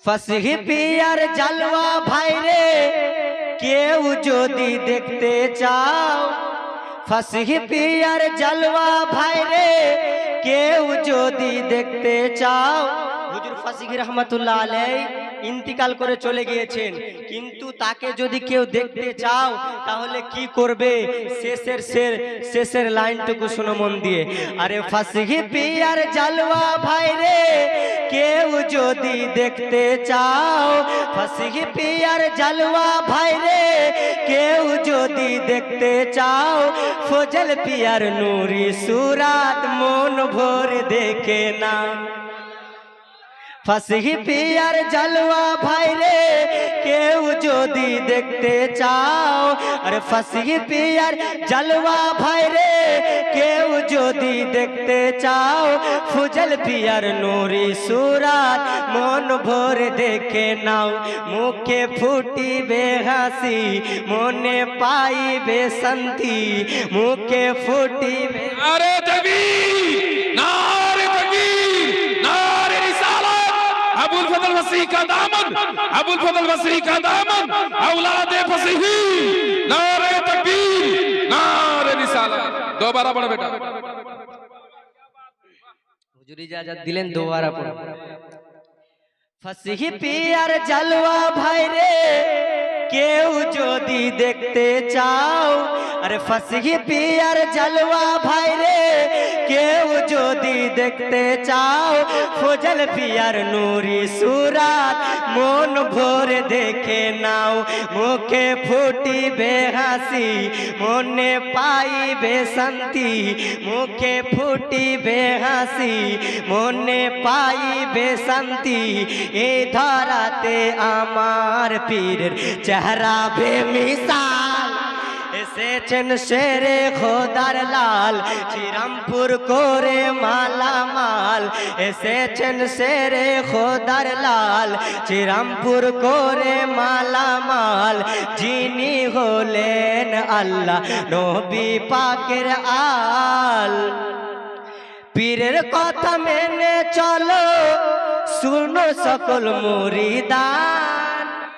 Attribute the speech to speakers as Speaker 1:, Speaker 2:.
Speaker 1: ফসহি peer জালওয়া ভাইরে কেউ যদি দেখতে চাও, ফসহি পিয়ার জালওয়া ভাইরে কেউ যদি দেখতে চাও। হুজুর ফসহি রহমাতুল্লাহ আলাইহি ইন্তিকাল করে চলে গিয়েছেন, কিন্তু তাকে যদি কেউ দেখতে চাও তাহলে কি করবে? শেষের লাইনটুকু শোনো মন দিয়ে। আরে ফসহি পিয়ার জালওয়া ভাইরে কেউ যদি দেখতে চাও, ফসহি পিয়ার জালওয়া ভাইরে কেউ যদি দেখতে চাও, ফজল পিয়ার নূরি সুরাত মন ভরে দেখে না। ফসহি পিয়ার জালওয়া ভাইরে কেউ যদি দেখতে চাও, আরে ফসহি পিয়ার জালওয়া ভাইরে কেউ যদি দেখতে চাও, ফজল পিয়ার নূরি সুরাত মন ভরে দেখে নাও। মুখে ফুটিবে হাসি মনে পাইবে শান্তি, মুখে ফুটিবে
Speaker 2: আরে তাকবীর, নারে তাকবীর, নারে রিসালাত। আবুল ফজল ফসহি का दामन, আবুল ফজল ফসহি का दामन, औलादे फसही। नारे तकबीर, नारे रिसालत। दोबारा पढ़ो बेटा।
Speaker 1: হুজুর ইজাজত দিলেন দুবারা পড়ো। ফসহি পিয়ার জালওয়া ভাইরে কেউ যদি দেখতে চাও, আরে ফসহি পিয়ার জালওয়া ভাইরে কেউ যদি দেখতে চাও, ফজল পিয়ার নূরি সুরাত মন ভরে দেখে নাও। মুখে ফুটিবে হাসি মনে পাইবে শান্তি, মুখে ফুটিবে হাসি মনে পাইবে শান্তি। এই ধরাতে আমার পীরের চেহারা বেমিসাল, এসেছেন শেরে খোদার লাল শ্রীরামপুর করে মালামাল, এসেছেন শেরে খোদার লাল শ্রীরামপুর করে মালামাল। যিনি হলেন আল্লাহ নবী পাকের আল। পীরের কথা মেনে চলো শুনো সকল মুরিদান,